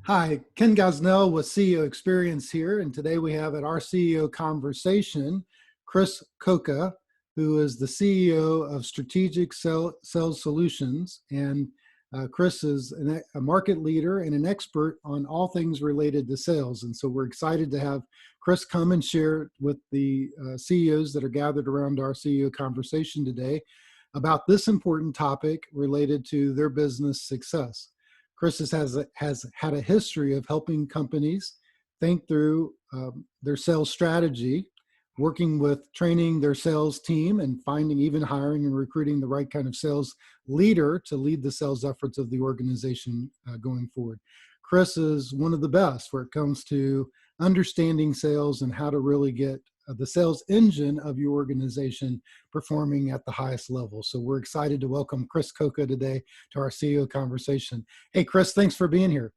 Hi, Ken Gosnell with CEO Experience here, and today we have at our CEO conversation, Chris Cocca, who is the CEO of Strategic Sales Solutions. And Chris is a market leader and an expert on all things related to sales. And so we're excited to have Chris come and share with the CEOs that are gathered around our CEO conversation today about this important topic related to their business success. Chris has had a history of helping companies think through their sales strategy, working with training their sales team and finding, even hiring and recruiting the right kind of sales leader to lead the sales efforts of the organization going forward. Chris is one of the best where it comes to understanding sales and how to really get the sales engine of your organization performing at the highest level. So we're excited to welcome Chris Cocca today to our CEO conversation. Hey, Chris, thanks for being here.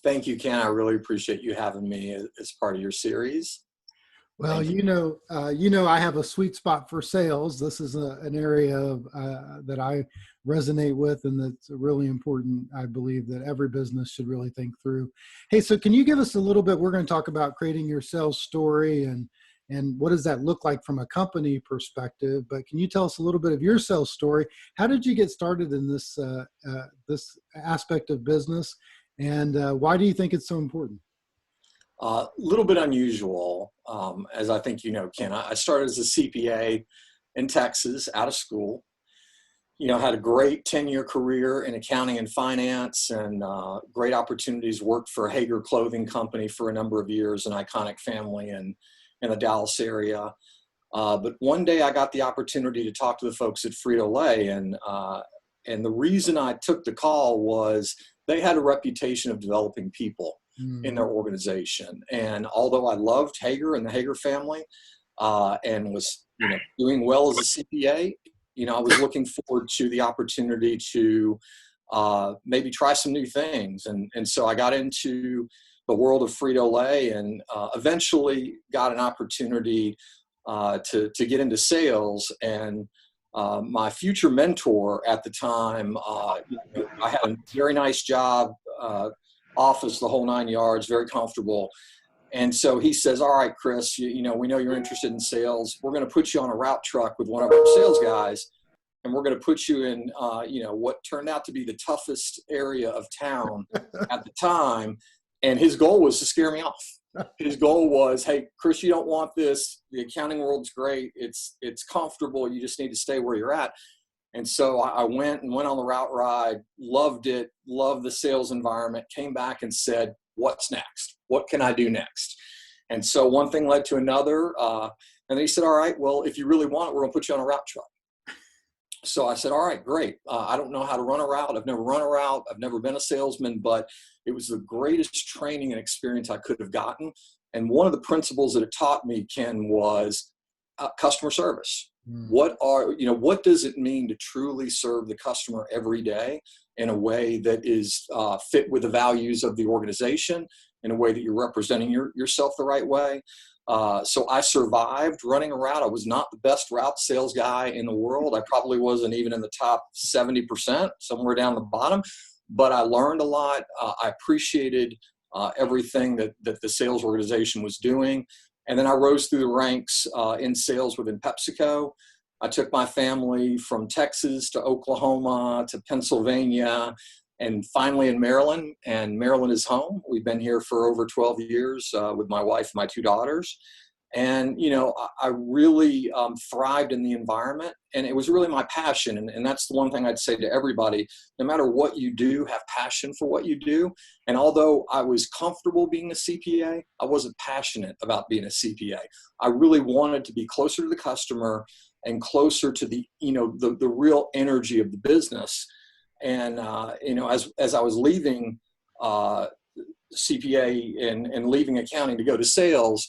Thank you, Ken. I really appreciate you having me as part of your series. Well, I have a sweet spot for sales. This is an area that I resonate with, and that's really important. I believe that every business should really think through. Hey, so can you give us a little bit? We're going to talk about creating your sales story and what does that look like from a company perspective? But can you tell us a little bit of your sales story? How did you get started in this this aspect of business, and why do you think it's so important? A little bit unusual, as I think you know, Ken. I started as a CPA in Texas, out of school. Had a great 10-year career in accounting and finance, and great opportunities. Worked for Hager Clothing Company for a number of years, an iconic family in the Dallas area. But one day I got the opportunity to talk to the folks at Frito-Lay, and the reason I took the call was they had a reputation of developing people in their organization. And although I loved Hager and the Hager family, and was doing well as a CPA, I was looking forward to the opportunity to maybe try some new things. And so I got into the world of Frito-Lay, and eventually got an opportunity to get into sales. And my future mentor at the time, I had a very nice job, office, the whole 9 yards, very comfortable. And so he says, all right, Chris, we know you're interested in sales. We're going to put you on a route truck with one of our sales guys, and we're going to put you in, what turned out to be the toughest area of town at the time. And his goal was to scare me off. His goal was, hey, Chris, you don't want this. The accounting world's great. It's comfortable. You just need to stay where you're at. And so I went on the route ride, loved it, loved the sales environment, came back and said, what's next? What can I do next? And so one thing led to another. And then he said, all right, well, if you really want it, we're going to put you on a route truck. So I said, all right, great. I don't know how to run a route. I've never run a route. I've never been a salesman, but it was the greatest training and experience I could have gotten. And one of the principles that it taught me, Ken, was customer service. What does it mean to truly serve the customer every day in a way that is fit with the values of the organization, in a way that you're representing yourself the right way? So I survived running a route. I was not the best route sales guy in the world. I probably wasn't even in the top 70%, somewhere down the bottom, but I learned a lot. I appreciated everything that the sales organization was doing. And then I rose through the ranks in sales within PepsiCo. I took my family from Texas to Oklahoma to Pennsylvania, and finally in Maryland. And Maryland is home. We've been here for over 12 years with my wife and my two daughters. And, I really thrived in the environment, and it was really my passion. And that's the one thing I'd say to everybody: no matter what you do, have passion for what you do. And although I was comfortable being a CPA, I wasn't passionate about being a CPA. I really wanted to be closer to the customer and closer to the real energy of the business. And, as I was leaving CPA and leaving accounting to go to sales,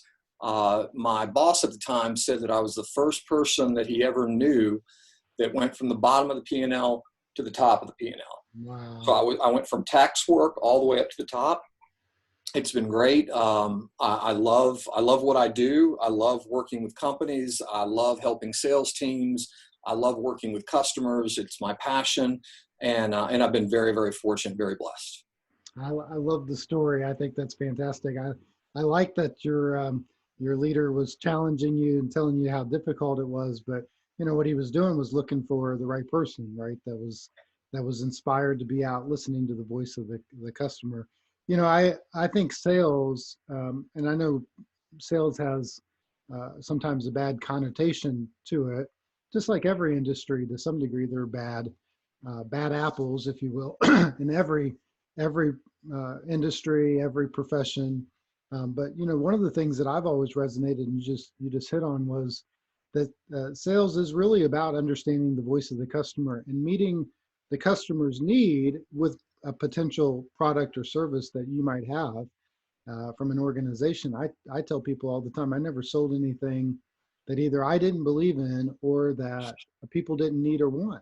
my boss at the time said that I was the first person that he ever knew that went from the bottom of the P&L to the top of the P&L. Wow. So I went from tax work all the way up to the top. It's been great. I love what I do. I love working with companies. I love helping sales teams. I love working with customers. It's my passion. And I've been very, very fortunate, very blessed. I love the story. I think that's fantastic. I like that your leader was challenging you and telling you how difficult it was, but what he was doing was looking for the right person, right? That was inspired to be out listening to the voice of the customer. I think sales, and I know sales has sometimes a bad connotation to it, just like every industry to some degree. There are bad apples, if you will, in every industry, every profession. But one of the things that I've always resonated, and you just hit on, was that sales is really about understanding the voice of the customer and meeting the customer's need with a potential product or service that you might have from an organization. I tell people all the time, I never sold anything that either I didn't believe in or that people didn't need or want.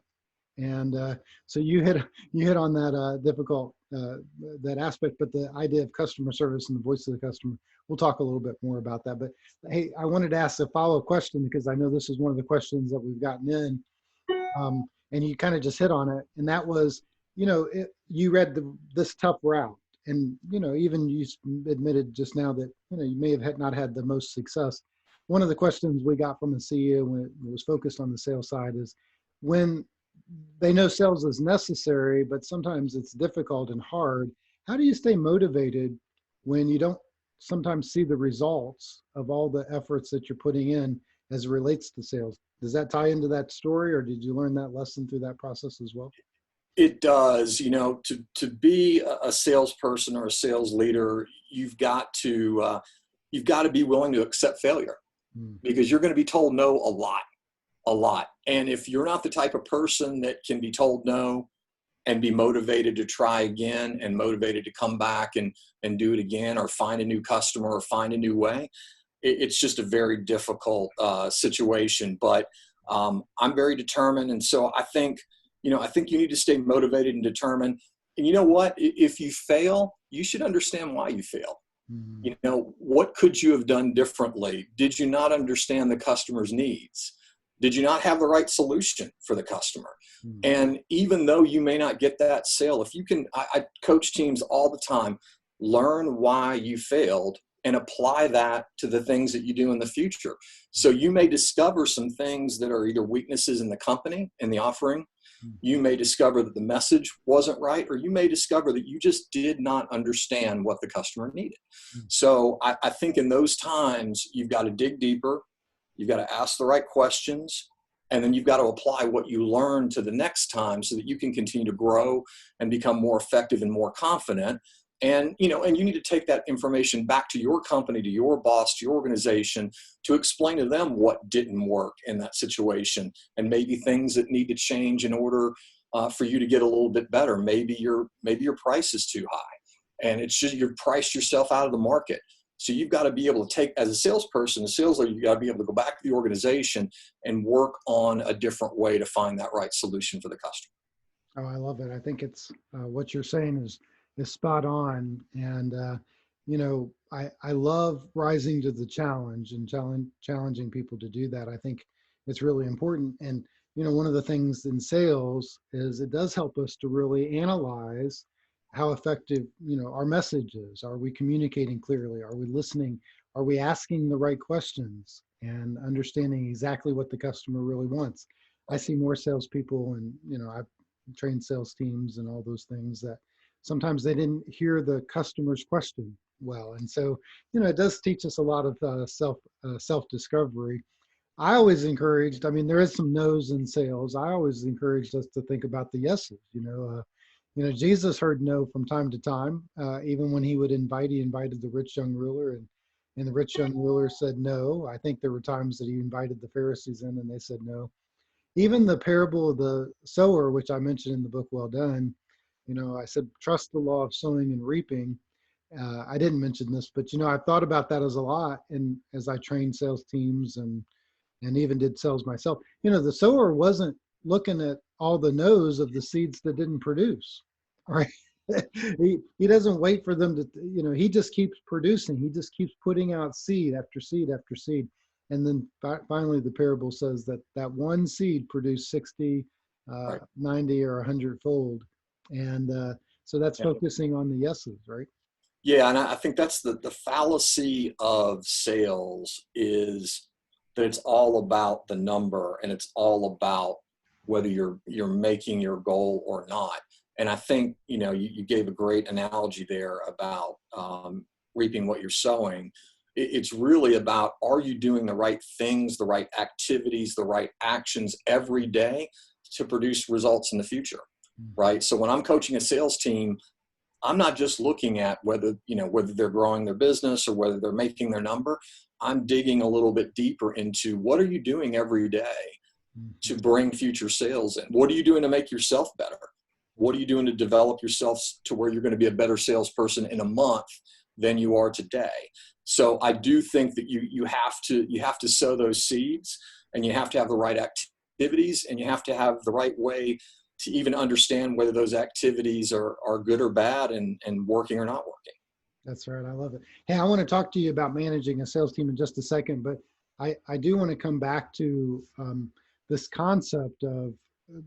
And so you hit on that difficult that aspect, but the idea of customer service and the voice of the customer, we'll talk a little bit more about that. But hey, I wanted to ask a follow-up question because I know this is one of the questions that we've gotten in, and you kind of just hit on it, and that was, you read this tough route, and even you admitted just now that you may have not had the most success. One of the questions we got from a CEO when it was focused on the sales side is, when they know sales is necessary, but sometimes it's difficult and hard, how do you stay motivated when you don't sometimes see the results of all the efforts that you're putting in as it relates to sales? Does that tie into that story, or did you learn that lesson through that process as well? It does. To be a salesperson or a sales leader, you've got to be willing to accept failure, Mm. because you're going to be told no a lot. And if you're not the type of person that can be told no and be motivated to try again and motivated to come back and do it again, or find a new customer or find a new way, it's just a very difficult situation. But I'm very determined. And so I think you need to stay motivated and determined. And you know what? If you fail, you should understand why you failed. Mm. What could you have done differently? Did you not understand the customer's needs? Did you not have the right solution for the customer? Mm. And even though you may not get that sale, if you can, I coach teams all the time, learn why you failed and apply that to the things that you do in the future. So you may discover some things that are either weaknesses in the company and the offering. You may discover that the message wasn't right, or you may discover that you just did not understand what the customer needed. Mm. So I think in those times, you've got to dig deeper. You've got to ask the right questions, and then you've got to apply what you learn to the next time so that you can continue to grow and become more effective and more confident. And you need to take that information back to your company, to your boss, to your organization, to explain to them what didn't work in that situation, and maybe things that need to change in order for you to get a little bit better. Maybe your price is too high, and it's just you've priced yourself out of the market. So you've got to be able to take, as a salesperson, a sales leader, you got to be able to go back to the organization and work on a different way to find that right solution for the customer. Oh, I love it. I think it's what you're saying is spot on. And I love rising to the challenge and challenging people to do that. I think it's really important. And one of the things in sales is it does help us to really analyze how effective our message is. Are we communicating clearly? Are we listening? Are we asking the right questions and understanding exactly what the customer really wants? I see more salespeople, and I've trained sales teams and all those things, that sometimes they didn't hear the customer's question well, and so it does teach us a lot of self discovery. I always encouraged, I mean, there is some no's in sales. I always encouraged us to think about the yeses. Jesus heard no from time to time. Even when he invited the rich young ruler, and the rich young ruler said no. I think there were times that he invited the Pharisees in and they said no. Even the parable of the sower, which I mentioned in the book, Well Done, I said, trust the law of sowing and reaping. I didn't mention this, but I've thought about that as a lot, and as I trained sales teams and even did sales myself. The sower wasn't looking at all the no's of the seeds that didn't produce, right? he doesn't wait for them to, he just keeps producing. He just keeps putting out seed after seed after seed. And then finally, the parable says that one seed produced 60, Right. 90, or 100 fold. And So that's Yeah. focusing on the yeses, right? Yeah, and I think that's the fallacy of sales is that it's all about the number and it's all about whether you're making your goal or not. And I think you gave a great analogy there about reaping what you're sowing. It's really about, are you doing the right things, the right activities, the right actions every day to produce results in the future, right? So when I'm coaching a sales team, I'm not just looking at whether they're growing their business or whether they're making their number. I'm digging a little bit deeper into, what are you doing every day to bring future sales in? What are you doing to make yourself better? What are you doing to develop yourself to where you're going to be a better salesperson in a month than you are today? So I do think that you have to sow those seeds, and you have to have the right activities, and you have to have the right way to even understand whether those activities are good or bad, and working or not working. That's right. I love it. Hey, I want to talk to you about managing a sales team in just a second, but I do want to come back to this concept of,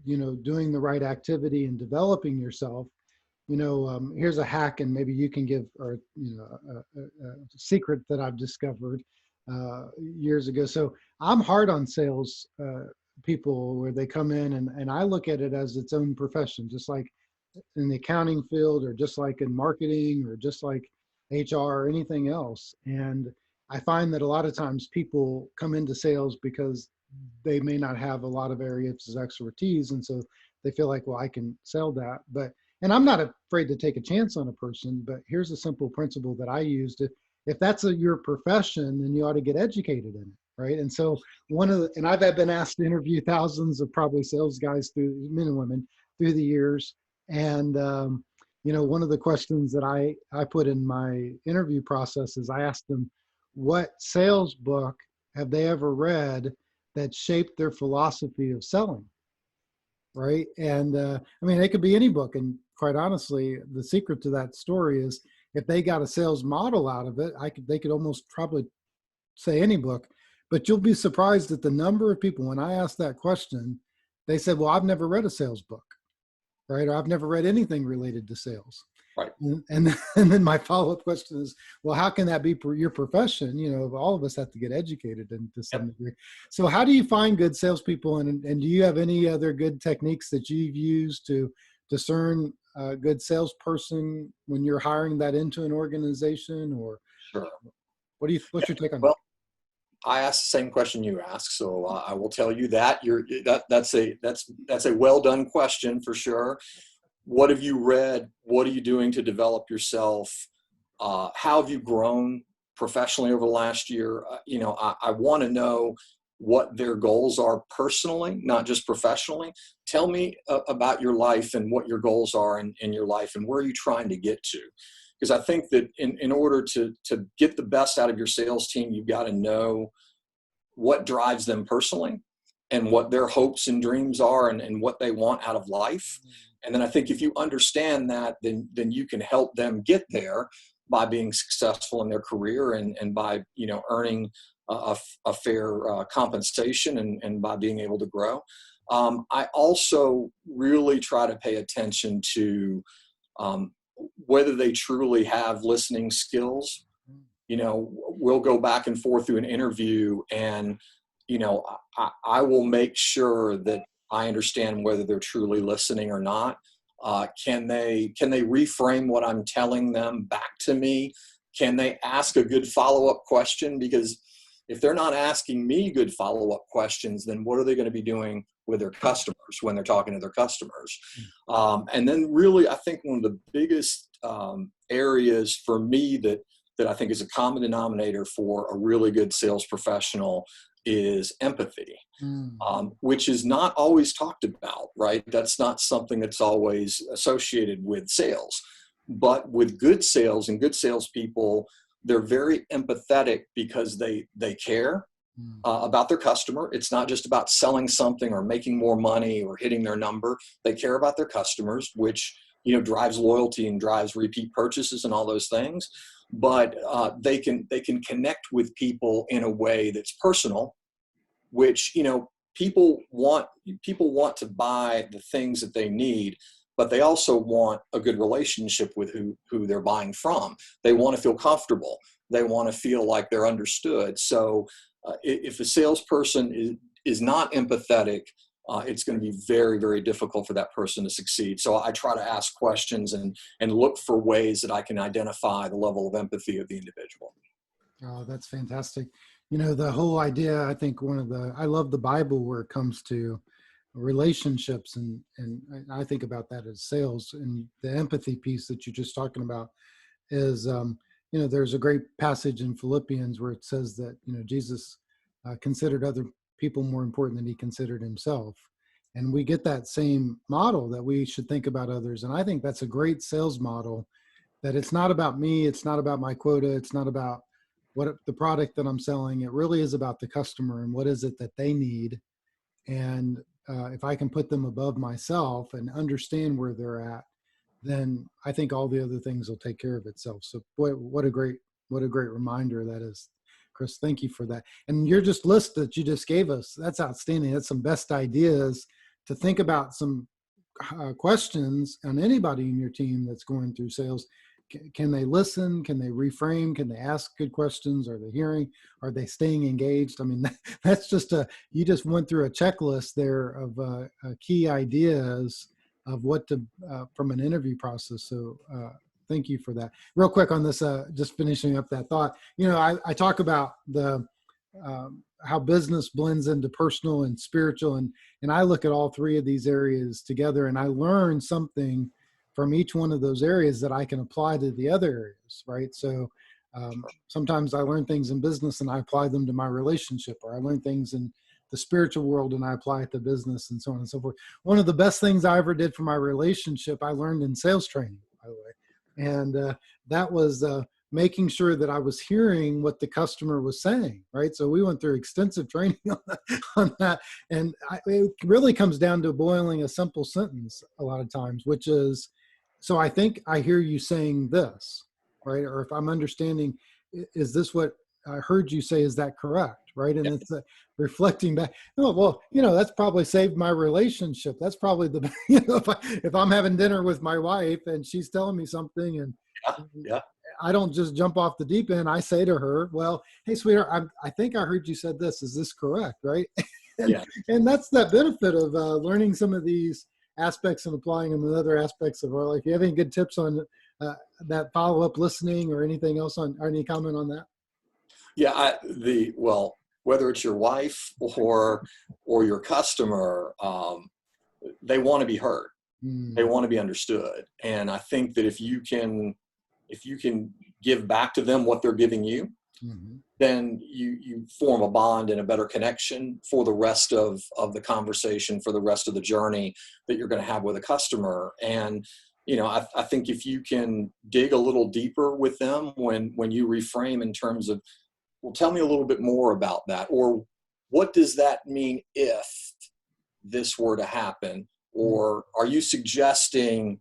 doing the right activity and developing yourself. Here's a hack, and maybe you can give, or, a secret that I've discovered years ago. So I'm hard on sales people where they come in, and I look at it as its own profession, just like in the accounting field, or just like in marketing, or just like HR or anything else. And I find that a lot of times people come into sales because they may not have a lot of areas of expertise. And so they feel like, well, I can sell that. And I'm not afraid to take a chance on a person, but here's a simple principle that I used. If that's your profession, then you ought to get educated in it. Right. And so and I've been asked to interview thousands of probably sales guys, through men and women, through the years. And, one of the questions that I put in my interview process is, I asked them, what sales book have they ever read that shaped their philosophy of selling? Right. And it could be any book. And quite honestly, the secret to that story is, if they got a sales model out of it, they could almost probably say any book. But you'll be surprised at the number of people, when I asked that question, they said, well, I've never read a sales book. Right? Or I've never read anything related to sales. Right. And then my follow-up question is, well, how can that be your profession? All of us have to get educated to some degree. So how do you find good salespeople? And do you have any other good techniques that you've used to discern a good salesperson when you're hiring that into an organization? Or Sure. What's your take on that? Well, I asked the same question you asked, so I will tell you that that's a well done question for sure. What have you read? What are you doing to develop yourself? How have you grown professionally over the last year? I want to know what their goals are personally, not just professionally. Tell me about your life and what your goals are in your life, and where are you trying to get to? Because I think that in order to get the best out of your sales team, you've got to know what drives them personally, and what their hopes and dreams are, and what they want out of life. And then I think if you understand that, then you can help them get there by being successful in their career, and by earning a fair compensation, and by being able to grow. I also really try to pay attention to whether they truly have listening skills. We'll go back and forth through an interview, and I will make sure that I understand whether they're truly listening or not. Can they reframe what I'm telling them back to me? Can they ask a good follow-up question? Because if they're not asking me good follow-up questions, then what are they going to be doing with their customers when they're talking to their customers? And then really, I think one of the biggest areas for me that I think is a common denominator for a really good sales professional is empathy, which is not always talked about, right? That's not something that's always associated with sales. But with good sales and good salespeople, they're very empathetic because they care about their customer. It's not just about selling something or making more money or hitting their number. They care about their customers, which drives loyalty and drives repeat purchases and all those things. But they can connect with people in a way that's personal, which people want to buy the things that they need, but they also want a good relationship with who they're buying from. They want to feel comfortable. They want to feel like they're understood. So if a salesperson is not empathetic, it's going to be very, very difficult for that person to succeed. So I try to ask questions and look for ways that I can identify the level of empathy of the individual. Oh, that's fantastic. You know, the whole idea, I think I love the Bible where it comes to relationships, and I think about that as sales, and the empathy piece that you're just talking about is, you know, there's a great passage in Philippians where it says that, you know, Jesus considered other people more important than he considered himself. And we get that same model that we should think about others. And I think that's a great sales model, that it's not about me. It's not about my quota. It's not about the product that I'm selling. It really is about the customer and what is it that they need. And if I can put them above myself and understand where they're at, then I think all the other things will take care of itself. So boy, what a great reminder that is, Chris. Thank you for that. And your just list that you just gave us, that's outstanding. That's some best ideas to think about, some questions on anybody in your team that's going through sales. Can they listen? Can they reframe? Can they ask good questions? Are they hearing? Are they staying engaged? I mean, that's just you just went through a checklist there of key ideas of what to, from an interview process. So thank you for that. Real quick on this, just finishing up that thought, you know, I talk about how business blends into personal and spiritual. And I look at all three of these areas together, and I learn something from each one of those areas that I can apply to the other areas, right? So sometimes I learn things in business and I apply them to my relationship, or I learn things in the spiritual world and I apply it to business, and so on and so forth. One of the best things I ever did for my relationship, I learned in sales training, by the way. And that was making sure that I was hearing what the customer was saying, right? So we went through extensive training on that. And it really comes down to boiling a simple sentence a lot of times, which is, so I think I hear you saying this, right? Or if I'm understanding, is this what I heard you say? Is that correct? Right? And it's reflecting back. Oh, well, you know, that's probably saved my relationship. That's probably the, you know, if I'm having dinner with my wife and she's telling me something, and Yeah. I don't just jump off the deep end. I say to her, well, hey, sweetheart, I think I heard you said this. Is this correct? Right? And that's that benefit of learning some of these aspects and applying them in other aspects of our life. You have any good tips on that follow-up listening, or anything else or any comment on that? Yeah. Well, whether it's your wife or your customer, they want to be heard. They want to be understood. And I think that if you can give back to them what they're giving you, then you form a bond and a better connection for the rest of the conversation, for the rest of the journey that you're going to have with a customer. And, you know, I think if you can dig a little deeper with them when you reframe in terms of, well, tell me a little bit more about that, or what does that mean if this were to happen? Or are you suggesting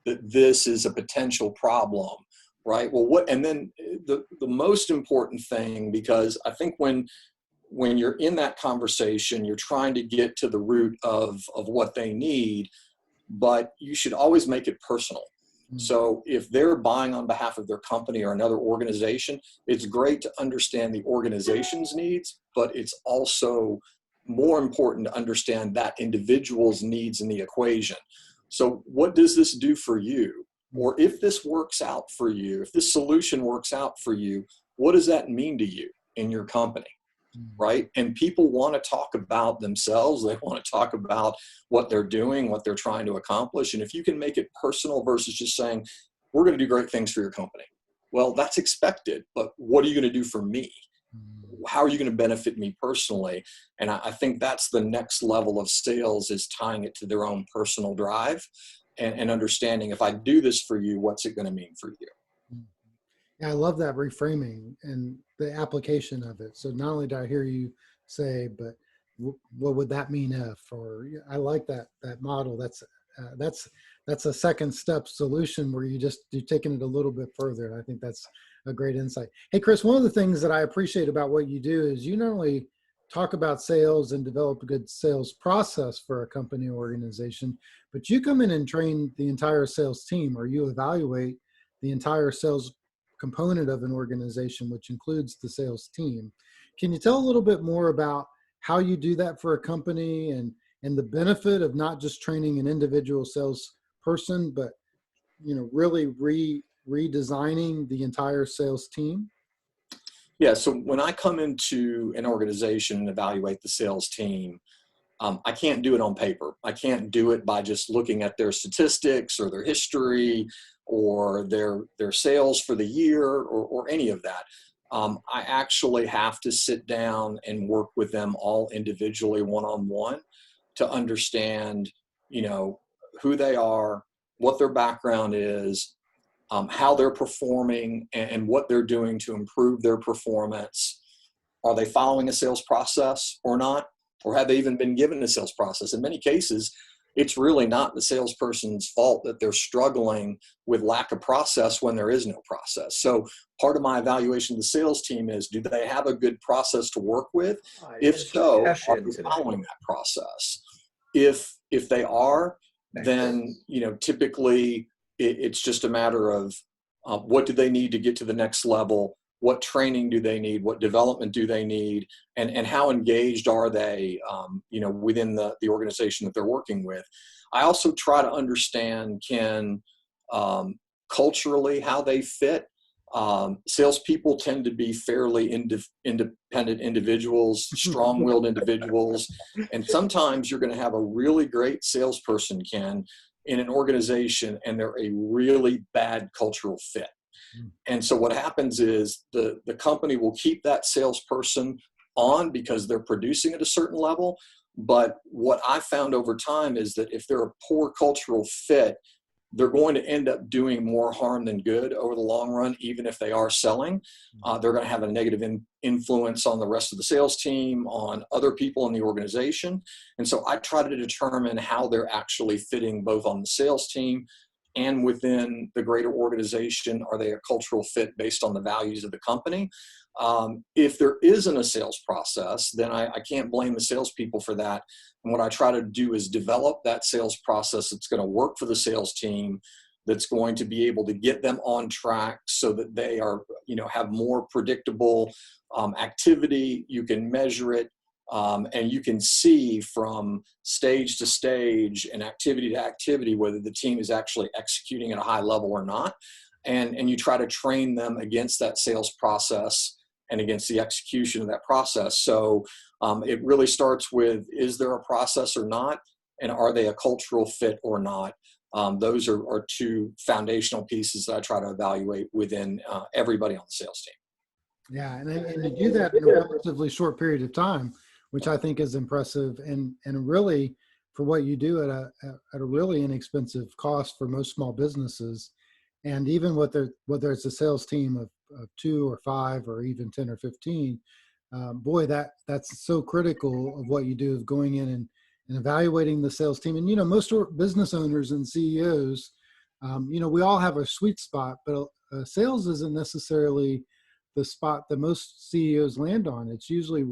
that this is a potential problem? Right. Well, and then the most important thing, because I think when you're in that conversation, you're trying to get to the root of what they need, but you should always make it personal. So if they're buying on behalf of their company or another organization, it's great to understand the organization's needs, but it's also more important to understand that individual's needs in the equation. So what does this do for you? Or if this works out for you, if this solution works out for you, what does that mean to you in your company? Right? And people want to talk about themselves. They want to talk about what they're doing, what they're trying to accomplish. And if you can make it personal versus just saying, we're going to do great things for your company. Well, that's expected, but what are you going to do for me? How are you going to benefit me personally? And I think that's the next level of sales, is tying it to their own personal drive and understanding, if I do this for you, what's it going to mean for you? Yeah, I love that reframing and the application of it. So not only do I hear you say, but what would that mean if? Or I like that model. That's a second step solution where you're taking it a little bit further. And I think that's a great insight. Hey, Chris, one of the things that I appreciate about what you do is you not only talk about sales and develop a good sales process for a company or organization, but you come in and train the entire sales team, or you evaluate the entire sales component of an organization, which includes the sales team. Can you tell a little bit more about how you do that for a company, and the benefit of not just training an individual salesperson, but really redesigning the entire sales team? Yeah, so when I come into an organization and evaluate the sales team, I can't do it on paper. I can't do it by just looking at their statistics or their history or their sales for the year, or any of that. I actually have to sit down and work with them all individually, one-on-one, to understand, who they are, what their background is, how they're performing, and what they're doing to improve their performance. Are they following a sales process or not? Or have they even been given a sales process? In many cases, it's really not the salesperson's fault that they're struggling with lack of process when there is no process. So part of my evaluation of the sales team is, do they have a good process to work with? If so, are they following that process? If they are, then typically it's just a matter of what do they need to get to the next level? What training do they need? What development do they need? And how engaged are they, within the organization that they're working with? I also try to understand, Ken, culturally how they fit. Salespeople tend to be fairly independent individuals, strong-willed individuals, and sometimes you're going to have a really great salesperson, Ken, in an organization, and they're a really bad cultural fit. And so what happens is the company will keep that salesperson on because they're producing at a certain level. But what I found over time is that if they're a poor cultural fit, they're going to end up doing more harm than good over the long run, even if they are selling. They're going to have a negative influence on the rest of the sales team, on other people in the organization. And so I try to determine how they're actually fitting both on the sales team and within the greater organization. Are they a cultural fit based on the values of the company? If there isn't a sales process, then I can't blame the salespeople for that. And what I try to do is develop that sales process that's going to work for the sales team, that's going to be able to get them on track so that they are, have more predictable activity. You can measure it. And you can see from stage to stage and activity to activity whether the team is actually executing at a high level or not. And you try to train them against that sales process and against the execution of that process. So it really starts with, is there a process or not? And are they a cultural fit or not? Those are two foundational pieces that I try to evaluate within everybody on the sales team. Yeah, and to do that in a relatively short period of time, which I think is impressive, and really for what you do at a really inexpensive cost for most small businesses. And even whether it's a sales team of 2 or 5 or even 10 or 15, boy, that's so critical of what you do, of going in and evaluating the sales team. And most business owners and CEOs, we all have a sweet spot, but sales isn't necessarily the spot that most CEOs land on. It's usually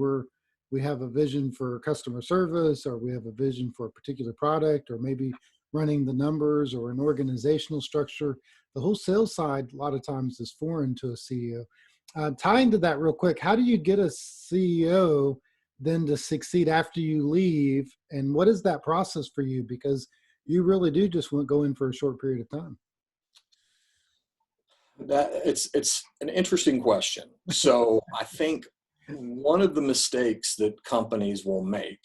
we have a vision for customer service, or we have a vision for a particular product, or maybe running the numbers or an organizational structure. The whole sales side, a lot of times, is foreign to a CEO. Tying to that real quick, how do you get a CEO then to succeed after you leave? And what is that process for you? Because you really do just want to go in for a short period of time. It's an interesting question. So I think one of the mistakes that companies will make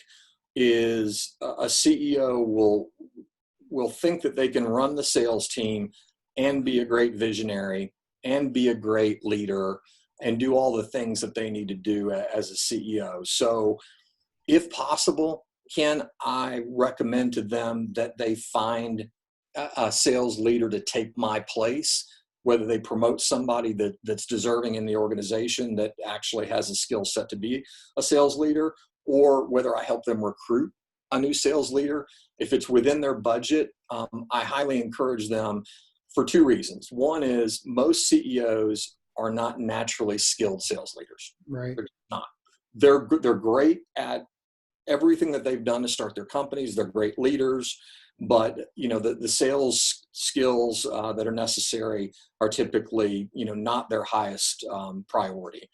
is a CEO will think that they can run the sales team and be a great visionary and be a great leader and do all the things that they need to do as a CEO. So if possible, Ken, I recommend to them that they find a sales leader to take my place, whether they promote somebody that's deserving in the organization that actually has a skill set to be a sales leader, or whether I help them recruit a new sales leader. If it's within their budget, I highly encourage them for 2 reasons. One is most CEOs are not naturally skilled sales leaders. Right. They're not. they're great at everything that they've done to start their companies. They're great leaders, but the sales skills that are necessary are typically not their highest priority.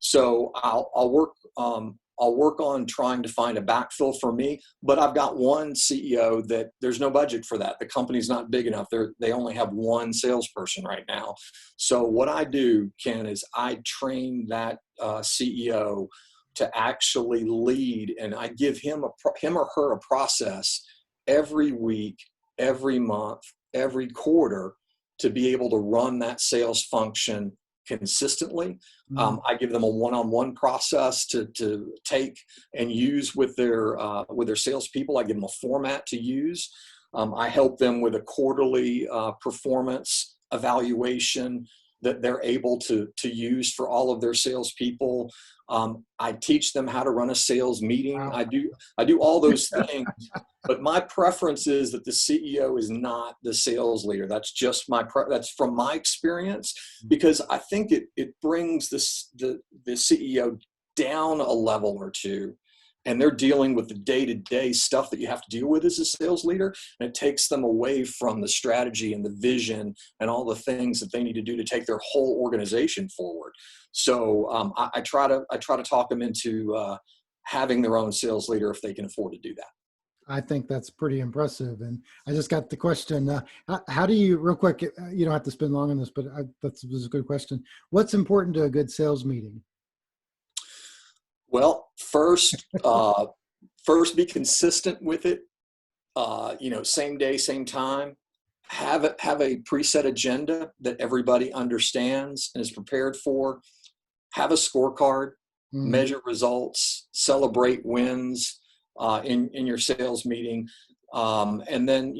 So I'll work on trying to find a backfill for me, but I've got one CEO that there's no budget for that. The company's not big enough. They only have one salesperson right now. So what I do, Ken, is I train that CEO to actually lead, and I give him or her a process every week, every month, every quarter to be able to run that sales function consistently. I give them a one-on-one process to take and use with their salespeople. I give them a format to use. I help them with a quarterly performance evaluation that they're able to use for all of their salespeople. I teach them how to run a sales meeting. Wow. I do all those things, but my preference is that the CEO is not the sales leader. That's just that's from my experience, because I think it brings the CEO down a level or two, and they're dealing with the day-to-day stuff that you have to deal with as a sales leader, and it takes them away from the strategy and the vision and all the things that they need to do to take their whole organization forward. So I try to talk them into having their own sales leader if they can afford to do that. I think that's pretty impressive. And I just got the question, how do you, real quick, you don't have to spend long on this, but this was a good question. What's important to a good sales meeting? Well, first be consistent with it. Same day, same time. Have a preset agenda that everybody understands and is prepared for. Have a scorecard, measure results, celebrate wins in your sales meeting. And then,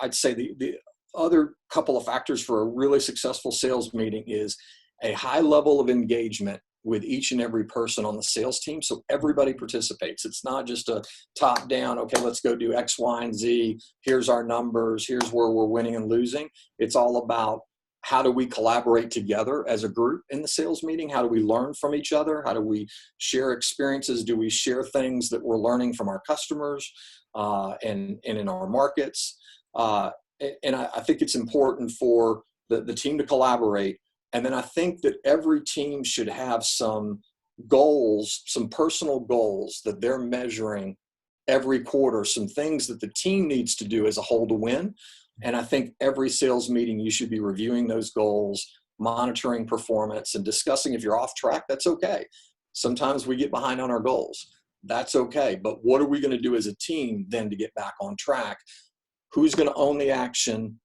I'd say the other couple of factors for a really successful sales meeting is a high level of engagement with each and every person on the sales team. So everybody participates. It's not just a top down, okay, let's go do X, Y, and Z. Here's our numbers. Here's where we're winning and losing. It's all about how do we collaborate together as a group in the sales meeting? How do we learn from each other? How do we share experiences? Do we share things that we're learning from our customers and in our markets? And I think it's important for the team to collaborate. And then I think that every team should have some goals, some personal goals that they're measuring every quarter, some things that the team needs to do as a whole to win. And I think every sales meeting, you should be reviewing those goals, monitoring performance, and discussing if you're off track. That's okay. Sometimes we get behind on our goals. That's okay. But what are we going to do as a team then to get back on track? Who's going to own the action?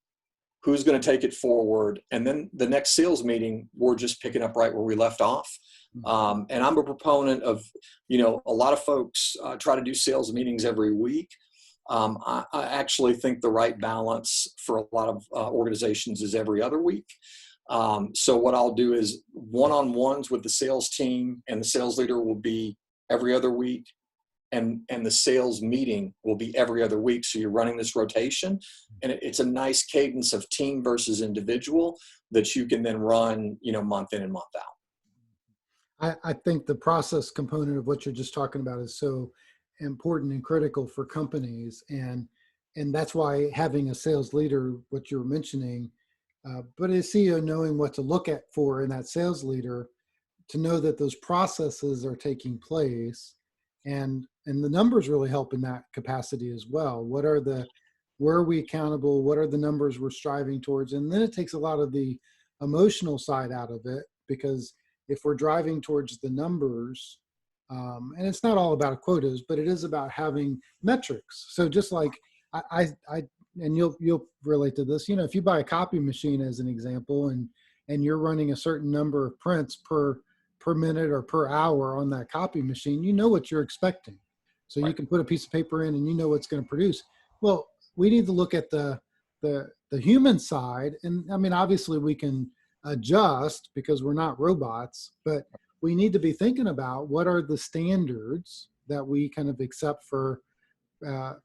Who's going to take it forward? And then the next sales meeting, we're just picking up right where we left off. And I'm a proponent of, a lot of folks try to do sales meetings every week. I actually think the right balance for a lot of organizations is every other week. So what I'll do is one-on-ones with the sales team, and the sales leader will be every other week. And the sales meeting will be every other week. So you're running this rotation, and it's a nice cadence of team versus individual that you can then run, month in and month out. I think the process component of what you're just talking about is so important and critical for companies. And that's why having a sales leader, what you're mentioning, but a CEO knowing what to look at for in that sales leader to know that those processes are taking place. And the numbers really help in that capacity as well. Where are we accountable? What are the numbers we're striving towards? And then it takes a lot of the emotional side out of it, because if we're driving towards the numbers, and it's not all about quotas, but it is about having metrics. So just like I and you'll relate to this, if you buy a copy machine as an example, and you're running a certain number of prints per minute or per hour on that copy machine, you know what you're expecting. So you can put a piece of paper in and you know what's going to produce. Well, we need to look at the human side. And I mean, obviously we can adjust because we're not robots, but we need to be thinking about what are the standards that we kind of accept for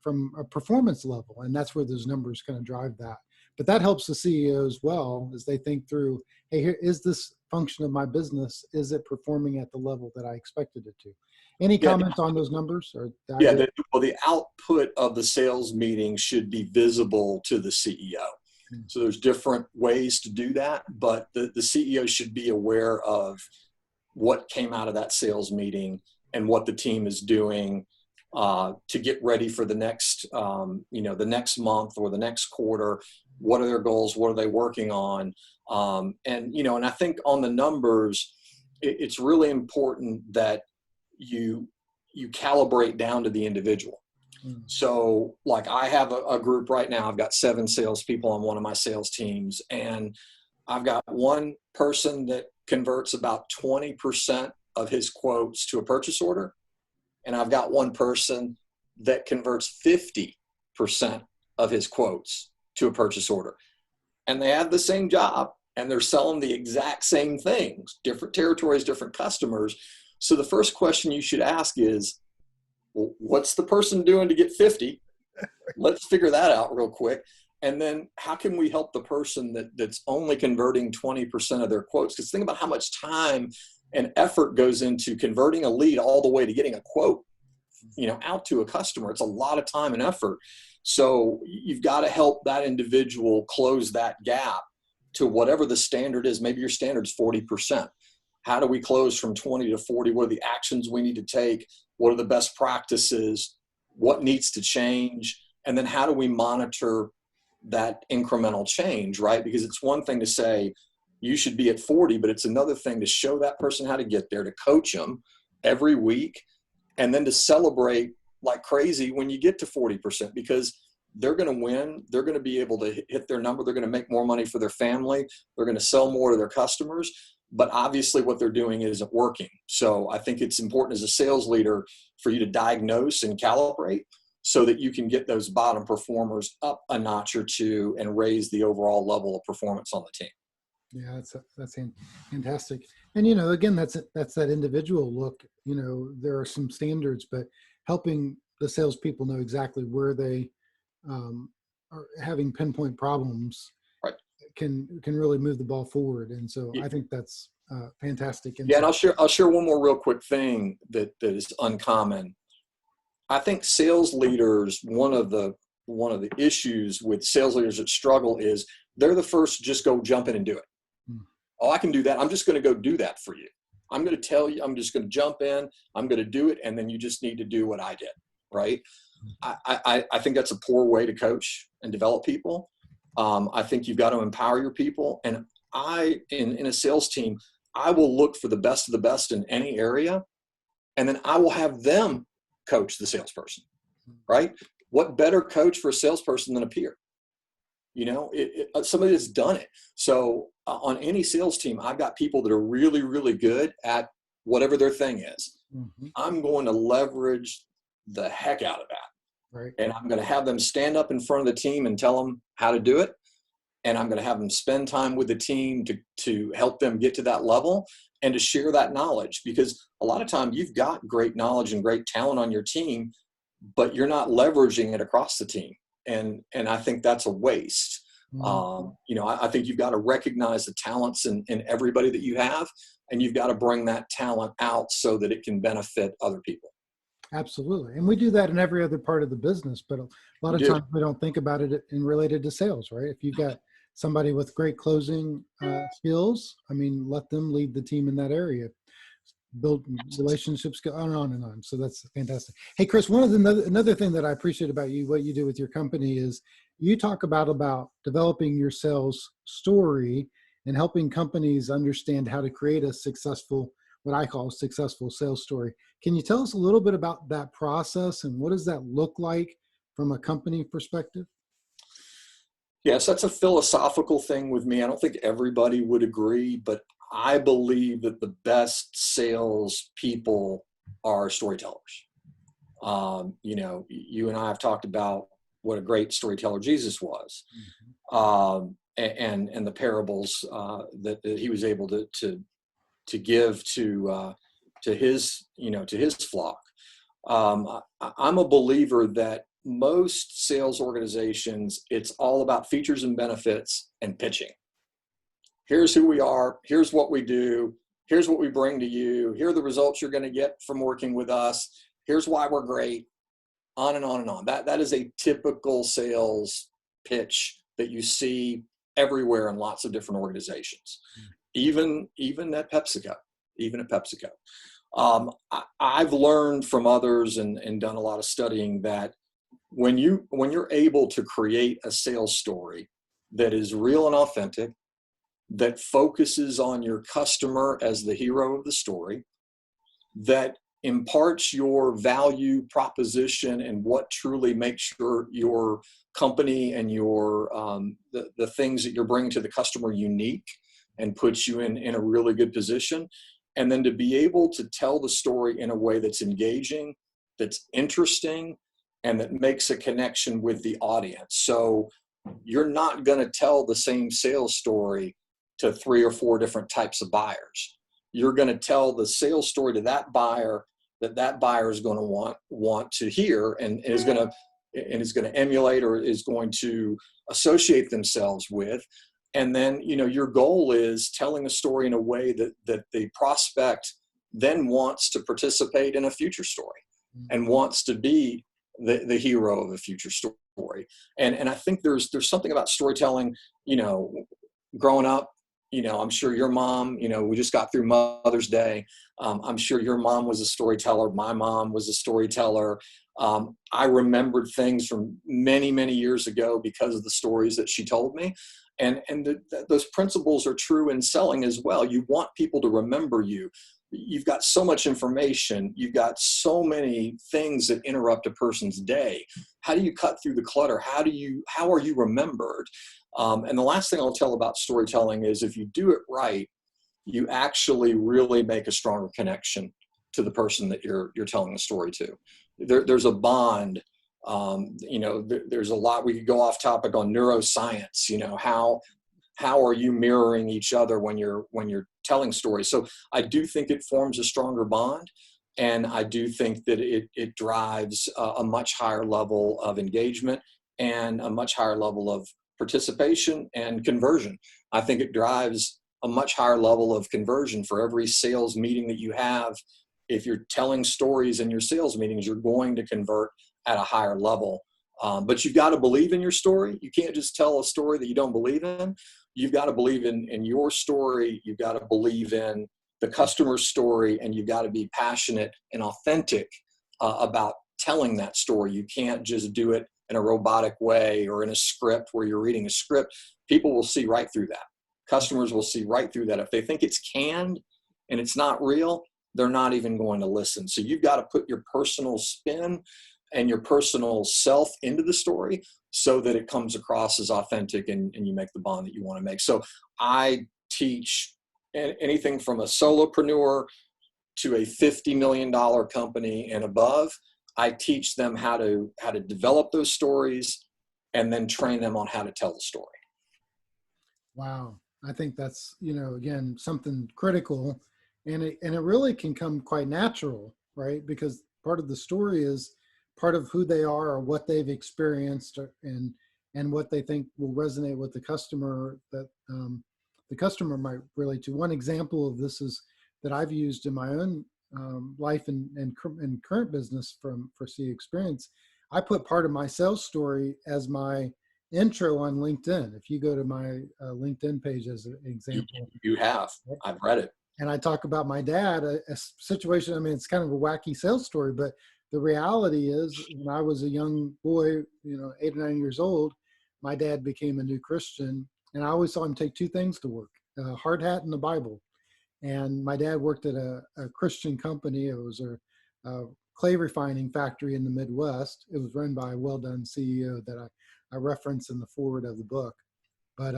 from a performance level. And that's where those numbers kind of drive that. but that helps the CEO as well as they think through, hey, here is this function of my business, is it performing at the level that I expected it to? Any Yeah, comment on those numbers or the yeah. idea? Well, the output of the sales meeting should be visible to the CEO. So there's different ways to do that, but the CEO should be aware of what came out of that sales meeting and what the team is doing to get ready for the next, the next month or the next quarter. What are their goals? What are they working on? And I think on the numbers, it's really important that you calibrate down to the individual. So like I have a group right now, I've got 7 salespeople on one of my sales teams, and I've got one person that converts about 20% of his quotes to a purchase order. And I've got one person that converts 50% of his quotes to a purchase order. And they have the same job and they're selling the exact same things, different territories, different customers. So the first question you should ask is, well, what's the person doing to get 50? Let's figure that out real quick. And then how can we help the person that's only converting 20% of their quotes? Because think about how much time and effort goes into converting a lead all the way to getting a quote, out to a customer. It's a lot of time and effort. So you've got to help that individual close that gap to whatever the standard is. Maybe your standard is 40%. How do we close from 20 to 40? What are the actions we need to take? What are the best practices? What needs to change? And then how do we monitor that incremental change, right? Because it's one thing to say you should be at 40, but it's another thing to show that person how to get there, to coach them every week, and then to celebrate like crazy when you get to 40%, because they're going to win. They're going to be able to hit their number. They're going to make more money for their family. They're going to sell more to their customers. But obviously what they're doing isn't working. So I think it's important as a sales leader for you to diagnose and calibrate so that you can get those bottom performers up a notch or two and raise the overall level of performance on the team. Yeah, that's fantastic. And again, that's that individual look. There are some standards, but helping the salespeople know exactly where they are having pinpoint problems, Right, can really move the ball forward. And so yeah. I think that's fantastic. And Yeah, so, and I'll share one more real quick thing that is uncommon. I think sales leaders, one of the issues with sales leaders that struggle is they're the first to just go jump in and do it. Oh, I can do that. I'm just going to go do that for you. I'm going to tell you, I'm just going to jump in, I'm going to do it, and then you just need to do what I did, right? I think that's a poor way to coach and develop people. I think you've got to empower your people. And in a sales team, I will look for the best of the best in any area, and then I will have them coach the salesperson, right? What better coach for a salesperson than a peer? Somebody that's done it. So on any sales team, I've got people that are really, really good at whatever their thing is. I'm going to leverage the heck out of that. right. And I'm going to have them stand up in front of the team and tell them how to do it. And I'm going to have them spend time with the team to help them get to that level and to share that knowledge. Because a lot of time you've got great knowledge and great talent on your team, but you're not leveraging it across the team. And I think that's a waste. I think you've got to recognize the talents in everybody that you have, and you've got to bring that talent out so that it can benefit other people. Absolutely. And we do that in every other part of the business, but a lot of times we don't think about it in related to sales, right? If you've got somebody with great closing skills, let them lead the team in that area. Build relationships, go on and on and on. So that's fantastic. Hey, Chris, another thing that I appreciate about you, what you do with your company, is you talk about developing your sales story and helping companies understand how to create a successful, what I call a successful sales story. Can you tell us a little bit about that process and what does that look like from a company perspective? Yes, that's a philosophical thing with me. I don't think everybody would agree, but I believe that the best sales people are storytellers. You and I have talked about what a great storyteller Jesus was, and the parables that he was able to give to his flock. I'm a believer that most sales organizations, it's all about features and benefits and pitching. Here's who we are. Here's what we do. Here's what we bring to you. Here are the results you're going to get from working with us. Here's why we're great. On and on and on. That is a typical sales pitch that you see everywhere in lots of different organizations, even at PepsiCo. I've learned from others and done a lot of studying that when you're able to create a sales story that is real and authentic, that focuses on your customer as the hero of the story, that imparts your value proposition and what truly makes your company and your the things that you're bringing to the customer unique and puts you in a really good position. And then to be able to tell the story in a way that's engaging, that's interesting, and that makes a connection with the audience. So you're not going to tell the same sales story to 3 or 4 different types of buyers. You're going to tell the sales story to that buyer that buyer is going to want to hear and is going to emulate or is going to associate themselves with. And then, your goal is telling a story in a way that the prospect then wants to participate in a future story and wants to be the hero of a future story. And I think there's something about storytelling, growing up, I'm sure your mom, we just got through Mother's Day. I'm sure your mom was a storyteller. My mom was a storyteller. I remembered things from many, many years ago because of the stories that she told me. And those principles are true in selling as well. You want people to remember you. You've got so much information. You've got so many things that interrupt a person's day. How do you cut through the clutter? How are you remembered? And the last thing I'll tell about storytelling is if you do it right, you actually really make a stronger connection to the person that you're telling the story to. There's a bond. There's a lot. We could go off topic on neuroscience. How are you mirroring each other when you're telling stories? So I do think it forms a stronger bond, and I do think that it drives a much higher level of engagement and a much higher level of participation and conversion. I think it drives a much higher level of conversion for every sales meeting that you have. If you're telling stories in your sales meetings, you're going to convert at a higher level. But you've got to believe in your story. You can't just tell a story that you don't believe in. You've got to believe in your story. You've got to believe in the customer's story, and you've got to be passionate and authentic about telling that story. You can't just do it in a robotic way or in a script where you're reading a script. People will see right through that. Customers will see right through that. If they think it's canned and it's not real, they're not even going to listen. So you've got to put your personal spin and your personal self into the story so that it comes across as authentic and you make the bond that you want to make. So I teach anything from a solopreneur to a $50 million company and above. I teach them how to develop those stories and then train them on how to tell the story. Wow. I think that's, again, something critical, and it really can come quite natural, right? Because part of the story is part of who they are or what they've experienced and what they think will resonate with the customer that the customer might relate to. One example of this is that I've used in my own life and current business for CE Experience. I put part of my sales story as my intro on LinkedIn. If you go to my LinkedIn page as an example. You have. I've read it. And I talk about my dad, a situation, I mean, it's kind of a wacky sales story, but the reality is when I was a young boy, 8 or 9 years old, my dad became a new Christian, and I always saw him take 2 things to work, a hard hat and the Bible. And my dad worked at a Christian company. It was a clay refining factory in the Midwest. It was run by a well-done CEO that I reference in the forward of the book. But,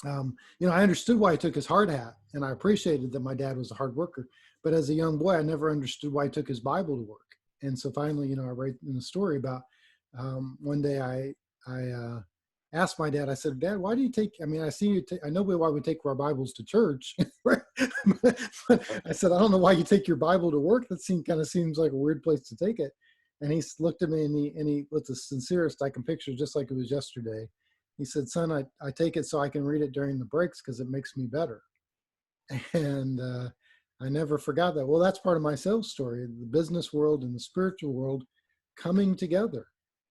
I understood why he took his hard hat, and I appreciated that my dad was a hard worker. But as a young boy, I never understood why he took his Bible to work. And so finally, I write in the story about one day I asked my dad, I said, Dad, why do you take, I see you I know why we take our Bibles to church. But I said, I don't know why you take your Bible to work. That seems like a weird place to take it. And he looked at me and he, with the sincerest I can picture, just like it was yesterday. He said, "Son, I take it so I can read it during the breaks because it makes me better." And I never forgot that. Well, that's part of my sales story, the business world and the spiritual world coming together,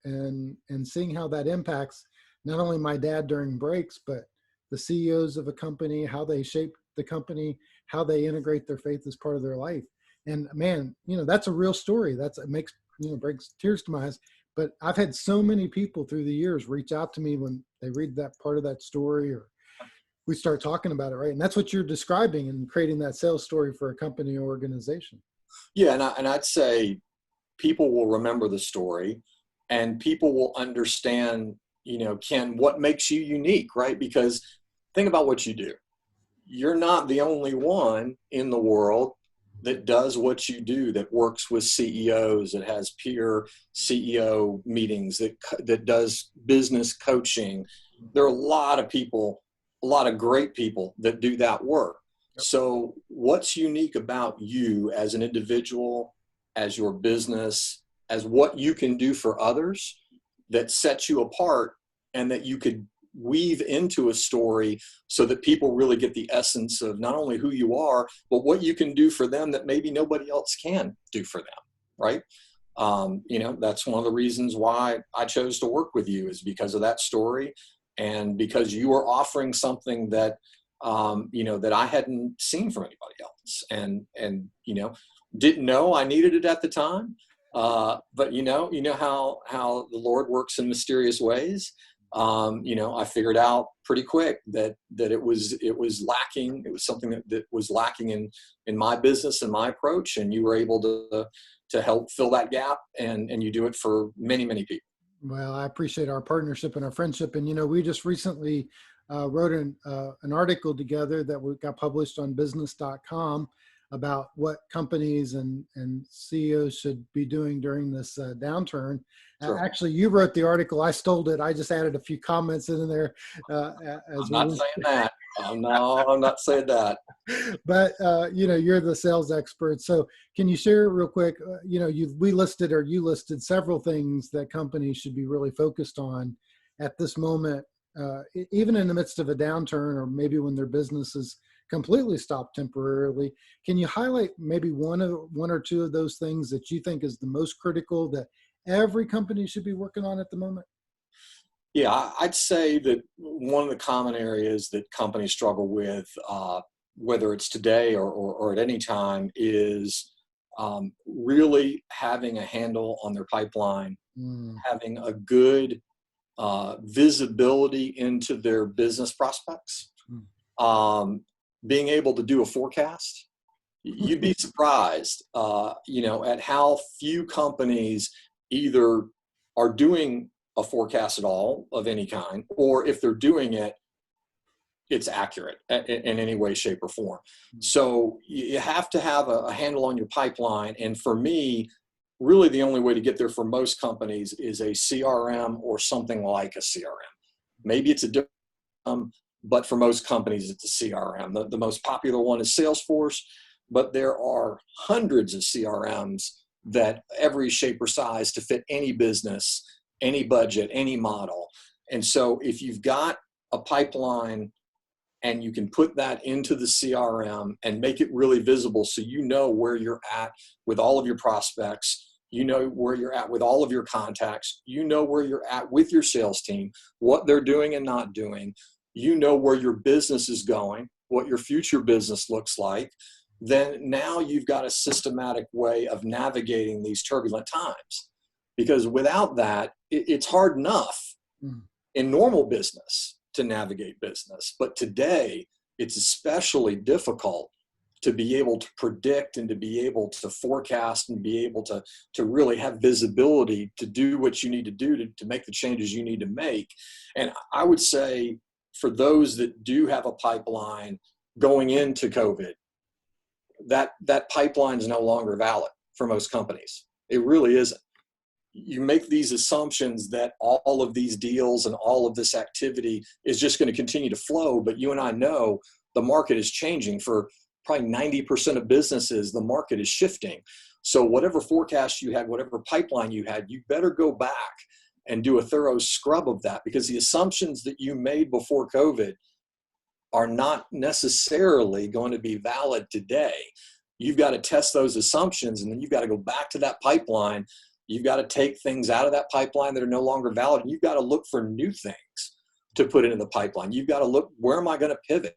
and seeing how that impacts not only my dad during breaks, but the CEOs of a company, how they shape the company, how they integrate their faith as part of their life. And man, that's a real story. It makes, brings tears to my eyes. But I've had so many people through the years reach out to me when they read that part of that story, or we start talking about it, right? And that's what you're describing and creating that sales story for a company or organization. Yeah, and I'd say people will remember the story, and people will understand, Ken, what makes you unique, right? Because think about what you do. You're not the only one in the world that does what you do, that works with CEOs, that has peer CEO meetings, that does business coaching. There are a lot of people, a lot of great people that do that work. Yep. So what's unique about you as an individual, as your business, as what you can do for others that sets you apart, and that you could weave into a story so that people really get the essence of not only who you are, but what you can do for them that maybe nobody else can do for them, right? That's one of the reasons why I chose to work with you, is because of that story, and because you are offering something that, that I hadn't seen from anybody else, and didn't know I needed it at the time. But how the Lord works in mysterious ways. I figured out pretty quick that it was lacking. It was something that was lacking in my business and my approach, and you were able to help fill that gap, and you do it for many, many people. Well, I appreciate our partnership and our friendship. And, we just recently wrote an article together that got published on business.com about what companies and CEOs should be doing during this downturn. Sure. Actually, you wrote the article. I stole it. I just added a few comments in there. I'm not saying that. Oh, no, I'm not saying that. But, you're the sales expert. So can you share real quick, you listed several things that companies should be really focused on at this moment, even in the midst of a downturn, or maybe when their business is completely stopped temporarily. Can you highlight maybe one or two of those things that you think is the most critical that every company should be working on at the moment? Yeah, I'd say that one of the common areas that companies struggle with, whether it's today or at any time, is really having a handle on their pipeline, having a good visibility into their business prospects, being able to do a forecast. You'd be surprised, at how few companies either are doing a forecast at all of any kind, or if they're doing it, it's accurate in any way, shape, or form. So you have to have a handle on your pipeline. And for me, really the only way to get there for most companies is a CRM or something like a CRM. Maybe it's a different, but for most companies, it's a CRM. The most popular one is Salesforce, but there are hundreds of CRMs that every shape or size to fit any business, any budget, any model. And so if you've got a pipeline and you can put that into the CRM and make it really visible, so you know where you're at with all of your prospects, you know where you're at with all of your contacts, you know where you're at with your sales team, what they're doing and not doing, you know where your business is going, what your future business looks like, then now you've got a systematic way of navigating these turbulent times. Because without that, it's hard enough in normal business to navigate business. But today, it's especially difficult to be able to predict and to be able to forecast and be able to really have visibility to do what you need to do to make the changes you need to make. And I would say for those that do have a pipeline going into COVID, that pipeline is no longer valid for most companies. It really isn't. You make these assumptions that all of these deals and all of this activity is just going to continue to flow, but you and I know the market is changing for probably 90% of businesses, the market is shifting. So whatever forecast you had, whatever pipeline you had, you better go back and do a thorough scrub of that, because the assumptions that you made before COVID are not necessarily going to be valid today. You've got to test those assumptions, and then you've got to go back to that pipeline. You've got to take things out of that pipeline that are no longer valid, and you've got to look for new things to put into the pipeline. You've got to look, where am I going to pivot?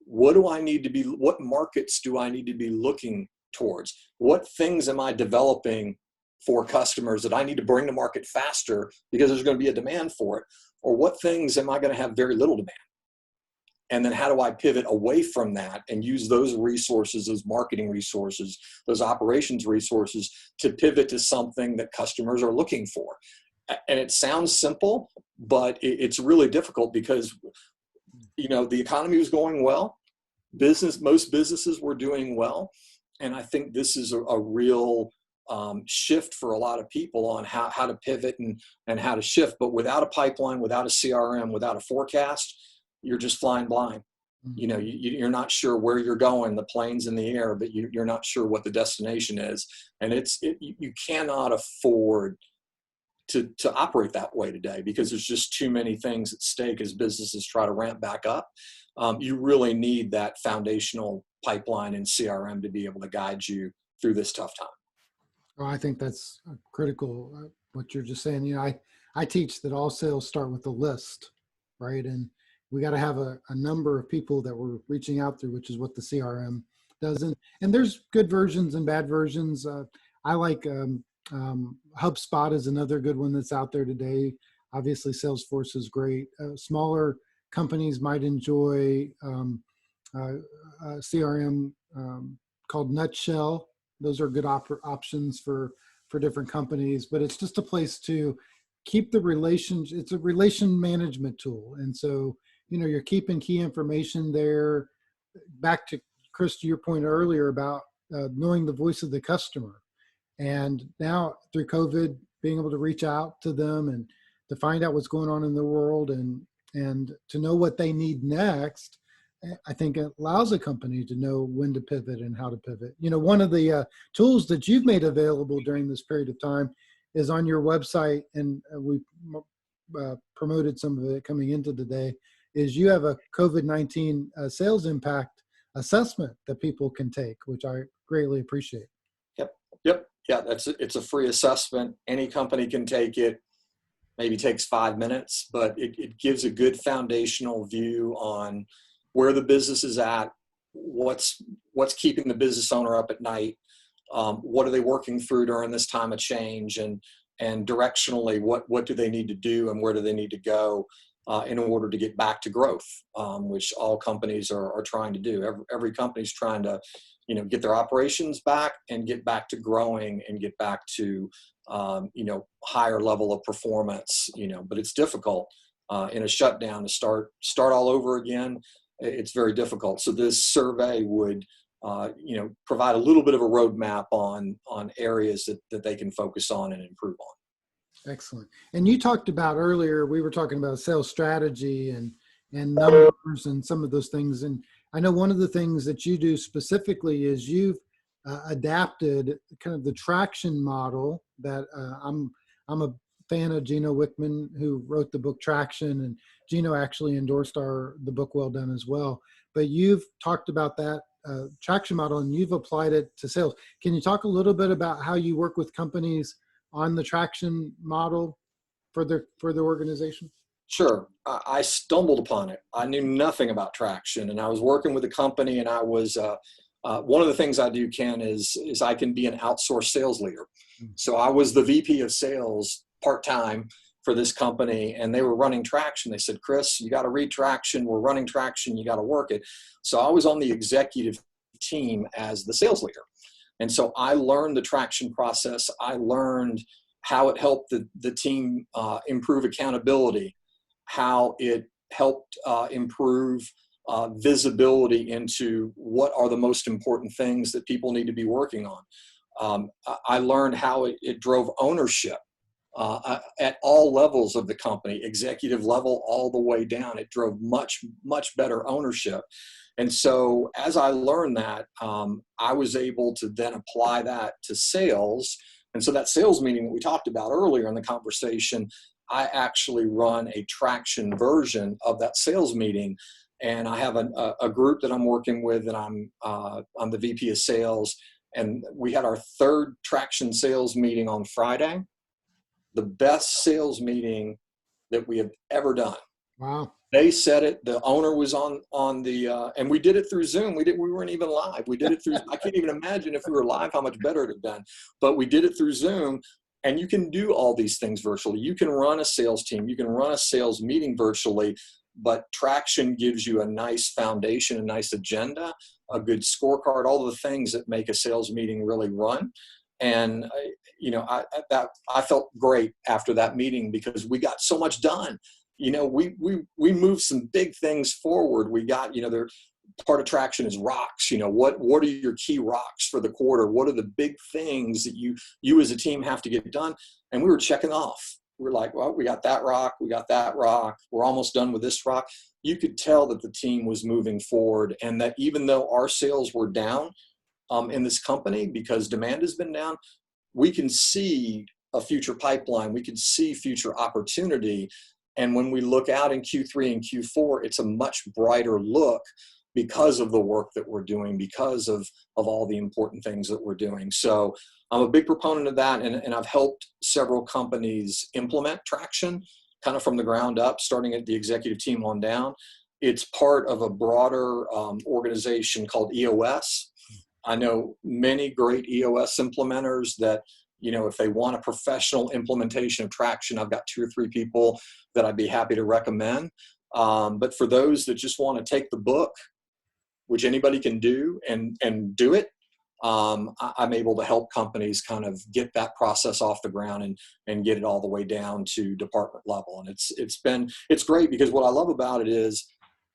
What do I need to be, what markets do I need to be looking towards? What things am I developing for customers that I need to bring to market faster because there's going to be a demand for it? Or what things am I going to have very little demand? And then how do I pivot away from that and use those resources, those marketing resources, those operations resources to pivot to something that customers are looking for? And it sounds simple, but it's really difficult because, you know, the economy was going well. Most businesses were doing well. And I think this is a real shift for a lot of people on how to pivot and how to shift. But without a pipeline, without a CRM, without a forecast, you're just flying blind. You know, you're not sure where you're going. The plane's in the air, but you're not sure what the destination is. And you cannot afford to operate that way today, because there's just too many things at stake as businesses try to ramp back up. You really need that foundational pipeline and CRM to be able to guide you through this tough time. Well, I think that's critical, what you're just saying. You know, I teach that all sales start with a list, right? And we got to have a number of people that we're reaching out through, which is what the CRM does. And there's good versions and bad versions. I like HubSpot is another good one that's out there today. Obviously, Salesforce is great. Smaller companies might enjoy a CRM called Nutshell. Those are good options for different companies, but it's just a place to keep the relations. It's a relation management tool. And so, you know, you're keeping key information there. Back to Chris, to your point earlier about knowing the voice of the customer. And now through COVID, being able to reach out to them and to find out what's going on in the world and to know what they need next, I think it allows a company to know when to pivot and how to pivot. You know, one of the tools that you've made available during this period of time is on your website, and we promoted some of it coming into today, is you have a COVID-19 sales impact assessment that people can take, which I greatly appreciate. Yep. Yeah, it's a free assessment. Any company can take it. Maybe takes 5 minutes, but it gives a good foundational view on where the business is at, what's keeping the business owner up at night, what are they working through during this time of change, and directionally, what do they need to do and where do they need to go in order to get back to growth, which all companies are trying to do. Every company's trying to, you know, get their operations back and get back to growing and get back to, you know, higher level of performance, you know, but it's difficult in a shutdown to start all over again. It's very difficult. So this survey would, you know, provide a little bit of a roadmap on areas that they can focus on and improve on. Excellent. And you talked about earlier, we were talking about sales strategy and numbers and some of those things. And I know one of the things that you do specifically is you've adapted kind of the traction model that I'm a fan of Gino Wickman, who wrote the book Traction, and Gino actually endorsed the book Well Done as well. But you've talked about that traction model and you've applied it to sales. Can you talk a little bit about how you work with companies on the traction model for their organization? Sure. I stumbled upon it. I knew nothing about traction, and I was working with a company, and I was one of the things I do, Ken, is I can be an outsourced sales leader. So I was the VP of sales part-time for this company, and they were running traction. They said, Chris, you got to read traction. We're running traction. You got to work it. So I was on the executive team as the sales leader. And so I learned the traction process. I learned how it helped the team improve accountability, how it helped improve visibility into what are the most important things that people need to be working on. I learned how it drove ownership at all levels of the company, executive level all the way down. It drove much, much better ownership. And so as I learned that, I was able to then apply that to sales. And so that sales meeting that we talked about earlier in the conversation, I actually run a traction version of that sales meeting. And I have a group that I'm working with, and I'm the VP of sales. And we had our third traction sales meeting on Friday, the best sales meeting that we have ever done. Wow. They said it. The owner was on the, and we did it through Zoom. We weren't even live. We did it through, I can't even imagine if we were live, how much better it had been, but we did it through Zoom. And you can do all these things virtually. You can run a sales team. You can run a sales meeting virtually, but traction gives you a nice foundation, a nice agenda, a good scorecard, all the things that make a sales meeting really run. And, I felt great after that meeting because we got so much done. We moved some big things forward. We got, part of traction is rocks. What are your key rocks for the quarter? What are the big things that you as a team have to get done? And we were checking off. We're like, well, we got that rock. We got that rock. We're almost done with this rock. You could tell that the team was moving forward, and that even though our sales were down in this company because demand has been down, we can see a future pipeline. We can see future opportunity. And when we look out in Q3 and Q4, it's a much brighter look because of the work that we're doing, because of all the important things that we're doing. So I'm a big proponent of that. And I've helped several companies implement traction kind of from the ground up, starting at the executive team on down. It's part of a broader organization called EOS. I know many great EOS implementers that, if they want a professional implementation of traction, I've got 2 or 3 people that I'd be happy to recommend. But for those that just want to take the book, which anybody can do, and do it, I'm able to help companies kind of get that process off the ground and get it all the way down to department level. And it's great because what I love about it is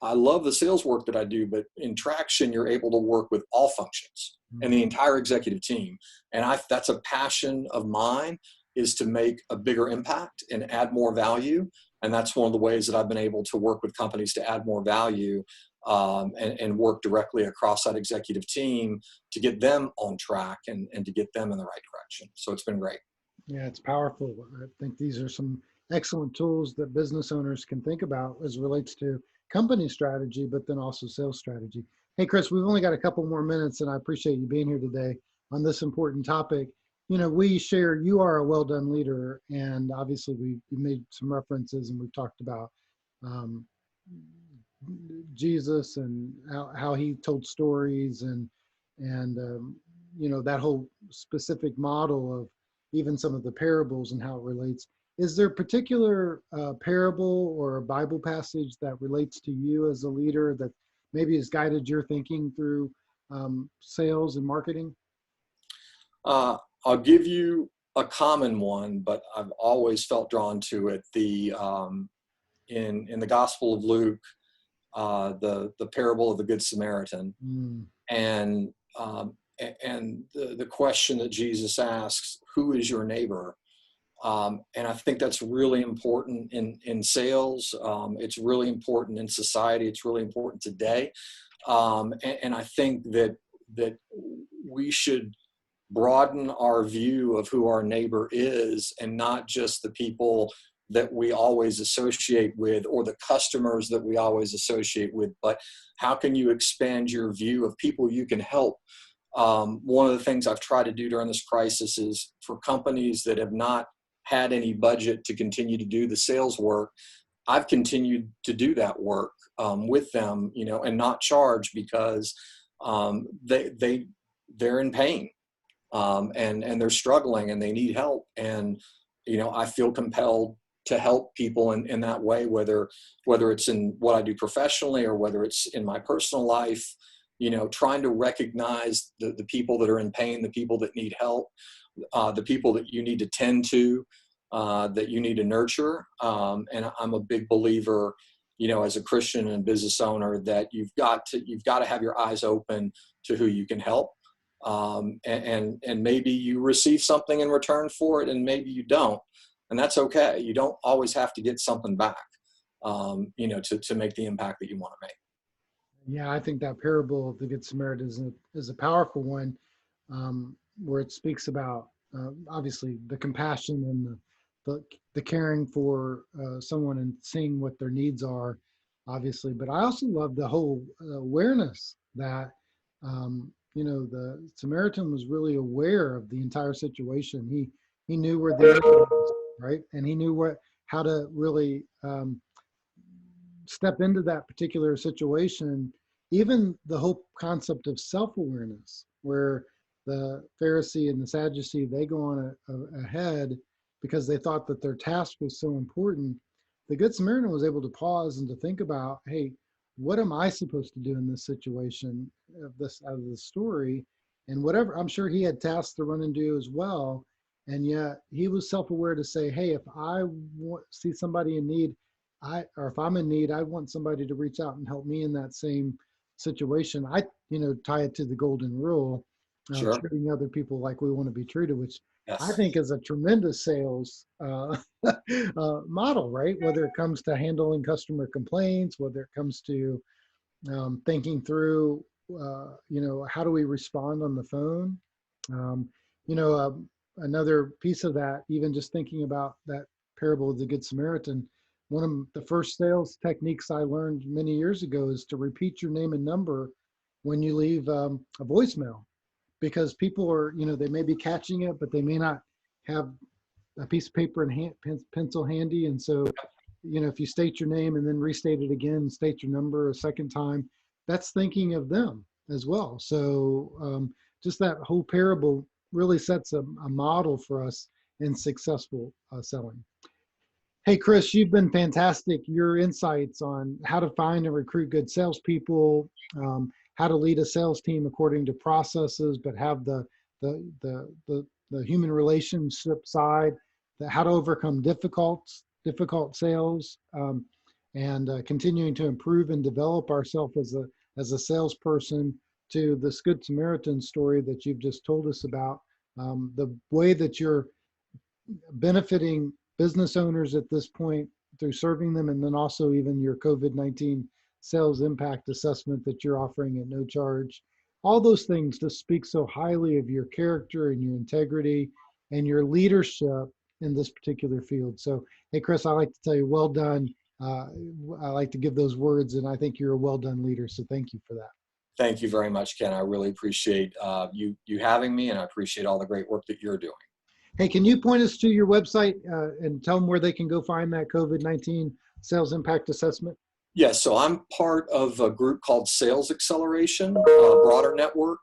I love the sales work that I do, but in traction, you're able to work with all functions and the entire executive team. And that's a passion of mine, is to make a bigger impact and add more value. And that's one of the ways that I've been able to work with companies to add more value, and work directly across that executive team to get them on track and to get them in the right direction. So it's been great. Yeah, it's powerful. I think these are some excellent tools that business owners can think about as it relates to company strategy, but then also sales strategy. Hey, Chris, we've only got a couple more minutes, and I appreciate you being here today on this important topic. We share, you are a well-done leader, and obviously we made some references, and we've talked about Jesus and how he told stories, and that whole specific model of even some of the parables and how it relates. Is there a particular parable or a Bible passage that relates to you as a leader that maybe has guided your thinking through sales and marketing? I'll give you a common one, but I've always felt drawn to it. In the Gospel of Luke, the parable of the Good Samaritan, and the question that Jesus asks, "Who is your neighbor?" And I think that's really important in sales. It's really important in society. It's really important today. And I think that we should broaden our view of who our neighbor is, and not just the people that we always associate with or the customers that we always associate with, but how can you expand your view of people you can help? One of the things I've tried to do during this crisis is for companies that have not had any budget to continue to do the sales work, I've continued to do that work with them, and not charge, because they're in pain, and they're struggling and they need help. And, I feel compelled to help people in that way, whether it's in what I do professionally or whether it's in my personal life, trying to recognize the people that are in pain, the people that need help, the people that you need to tend to, that you need to nurture. And I'm a big believer, as a Christian and business owner, that you've got to have your eyes open to who you can help. And maybe you receive something in return for it, and maybe you don't. And that's okay. You don't always have to get something back, to make the impact that you want to make. Yeah, I think that parable of the Good Samaritan is a powerful one, where it speaks about obviously the compassion and the caring for someone and seeing what their needs are, obviously. But I also love the whole awareness that the Samaritan was really aware of the entire situation. He knew where the enemy was, right, and he knew how to really step into that particular situation. Even the whole concept of self-awareness, where the Pharisee and the Sadducee, they go on ahead because they thought that their task was so important. The Good Samaritan was able to pause and to think about, hey, what am I supposed to do in this situation of this out of the story? And whatever, I'm sure he had tasks to run and do as well. And yet he was self-aware to say, hey, if I see somebody in need, or if I'm in need, I want somebody to reach out and help me in that same situation. I, tie it to the golden rule of Sure. treating other people like we want to be treated, which I Yes. think is a tremendous sales model, right? Whether it comes to handling customer complaints, whether it comes to thinking through, how do we respond on the phone? Um, you know, another piece of that, even just thinking about that parable of the Good Samaritan, one of the first sales techniques I learned many years ago is to repeat your name and number when you leave a voicemail, because people are, they may be catching it, but they may not have a piece of paper and pencil handy. And so, if you state your name and then restate it again, state your number a second time, that's thinking of them as well. So just that whole parable really sets a model for us in successful selling. Hey, Chris, you've been fantastic. Your insights on how to find and recruit good salespeople, how to lead a sales team according to processes, but have the human relationship side, how to overcome difficult sales, and continuing to improve and develop ourselves as a salesperson, to this Good Samaritan story that you've just told us about, the way that you're benefiting business owners at this point through serving them, and then also even your COVID-19 sales impact assessment that you're offering at no charge. All those things just speak so highly of your character and your integrity and your leadership in this particular field. So, hey, Chris, I like to tell you, well done. I like to give those words, and I think you're a well done leader. So thank you for that. Thank you very much, Ken. I really appreciate you having me, and I appreciate all the great work that you're doing. Hey, can you point us to your website and tell them where they can go find that COVID-19 sales impact assessment? Yes, so I'm part of a group called Sales Acceleration, broader network,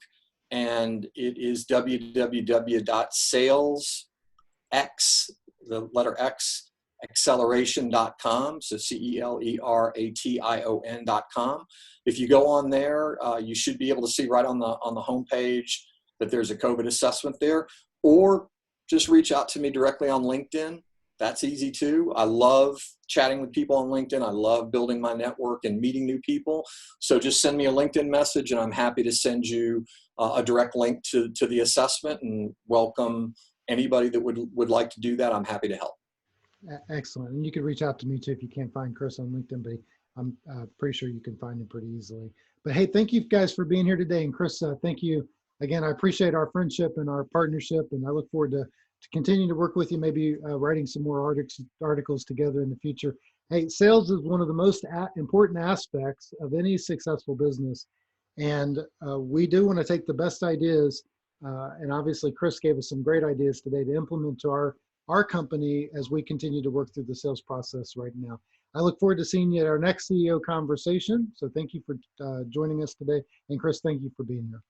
and it is www.salesx, the letter X, acceleration.com, so CELERATION.com. If you go on there, you should be able to see right on the homepage that there's a COVID assessment there, or just reach out to me directly on LinkedIn. That's easy too. I love chatting with people on LinkedIn. I love building my network and meeting new people. So just send me a LinkedIn message and I'm happy to send you a direct link to the assessment, and welcome anybody that would like to do that. I'm happy to help. Excellent. And you can reach out to me too if you can't find Chris on LinkedIn, but I'm pretty sure you can find him pretty easily. But hey, thank you guys for being here today. And Chris, thank you again. I appreciate our friendship and our partnership, and I look forward to continuing to work with you, maybe writing some more articles together in the future. Hey, sales is one of the most important aspects of any successful business. And we do want to take the best ideas, and obviously Chris gave us some great ideas today to implement to our company as we continue to work through the sales process right now. I look forward to seeing you at our next CEO conversation. So thank you for joining us today. And Chris, thank you for being here.